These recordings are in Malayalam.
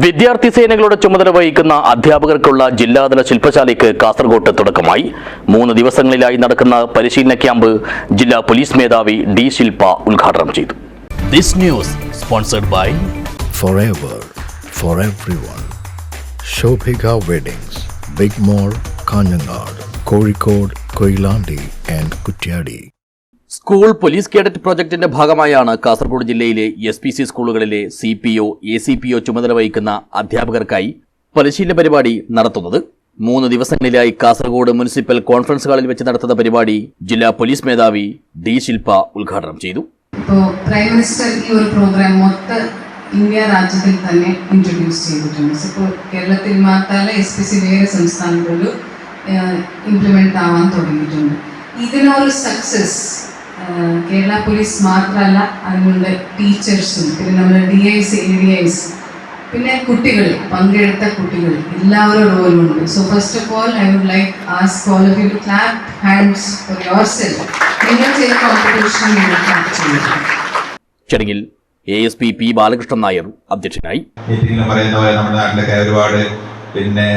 വിദ്യാർത്ഥി സേനകളുടെ ചുമതല വഹിക്കുന്ന അധ്യാപകർക്കുള്ള ജില്ലാതല ശില്പശാലയ്ക്ക് കാസർഗോഡ് തുടക്കമായി. 3 ദിവസങ്ങളിലായി നടക്കുന്ന പരിശീലന ക്യാമ്പ് ജില്ലാ പോലീസ് മേധാവി ഡി ശില്പ ഉദ്ഘാടനം ചെയ്തു. This news sponsored by Forever for everyone. Shobhika Weddings, Big Mall, Kanjangad, Kozhikode, Koilandi and Kutyadi. School police cadet പ്രോജക്ടിന്റെ ഭാഗമായാണ് കാസർഗോഡ് ജില്ലയിലെ SPC സ്കൂളുകളിലെ CPO, ACPO ചുമതല വഹിക്കുന്ന അധ്യാപകർക്കായി പരിശീലന പരിപാടി നടത്തുന്നത്. 3 ദിവസങ്ങളിലായി കാസർഗോഡ് മുനിസിപ്പൽ കോൺഫറൻസ് ഹാളിൽ വെച്ച് നടത്തുന്ന പരിപാടി ജില്ലാ പോലീസ് മേധാവി ഡി ശില്പ ഉദ്ഘാടനം ചെയ്തു. ഇപ്പോൾ പ്രൈം മിനിസ്റ്റർ ഈ ഒരു പ്രോഗ്രാം മൊത്തം ഇന്ത്യ രാജ്യത്തിൽ തന്നെ ഇൻട്രൊഡ്യൂസ് ചെയ്തിട്ടുണ്ട്. ഇപ്പോൾ കേരളത്തിൽ മാത്രമല്ല SPC വേറെ സംസ്ഥാനങ്ങളിലും ഇംപ്ലിമെൻ്റ് ആവാൻ തുടങ്ങിയിട്ടുണ്ട്. ഇതിനൊരു സക്സസ് കേരള പോലീസ് മാത്രമല്ല, അതിനുള്ള ടീച്ചേഴ്സും പിന്നെ നമ്മുടെ DIs, ADIs പിന്നെ കുട്ടികൾ പങ്കെടുത്ത കുട്ടികൾ എല്ലാവരും റോളുണ്ട്. So first of all I would like ask all of you to clap hands for yourself. നിങ്ങൾ ചെയ്ത കോമ്പറ്റീഷൻ നിങ്ങൾ ക്ലാപ്പ് ചെയ്യുക. ചടങ്ങിൽ ASP P ബാലകൃഷ്ണൻ നായർ അധ്യക്ഷനായി. പറയുന്ന പോലെ നമ്മുടെ നാട്ടിലൊക്കെ ഒരുപാട് പിന്നെ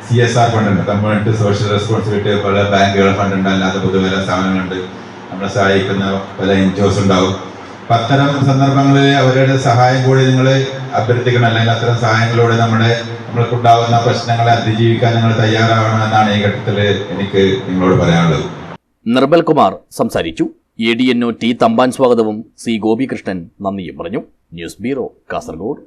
CSR ഫണ്ടുണ്ട്, കമ്മ്യൂണിറ്റി സോഷ്യൽ റെസ്പോൺസിബിലിറ്റി പോലെ ബാങ്കുകൾ ഫണ്ടുണ്ട്, അല്ലാതെ പൊതുവേല സ്ഥാപനങ്ങളുണ്ട്, നമ്മളെ സഹായിക്കുന്ന പല NGOs ഉണ്ടാവും. അപ്പം അത്തരം സന്ദർഭങ്ങളിൽ അവരുടെ സഹായം കൂടി നിങ്ങൾ അഭ്യർത്ഥിക്കണം, അല്ലെങ്കിൽ അത്തരം സഹായങ്ങളോടെ നമ്മൾക്കുണ്ടാകുന്ന പ്രശ്നങ്ങളെ അതിജീവിക്കാൻ നിങ്ങൾ തയ്യാറാവണമെന്നാണ് ഈ ഘട്ടത്തിൽ എനിക്ക് നിങ്ങളോട് പറയാനുള്ളത്. നിർമ്മൽ കുമാർ സംസാരിച്ചു. ADNO T തമ്പാൻ സ്വാഗതവും C ഗോപികൃഷ്ണൻ നന്ദിയും പറഞ്ഞു. News bureau, Kasaragod.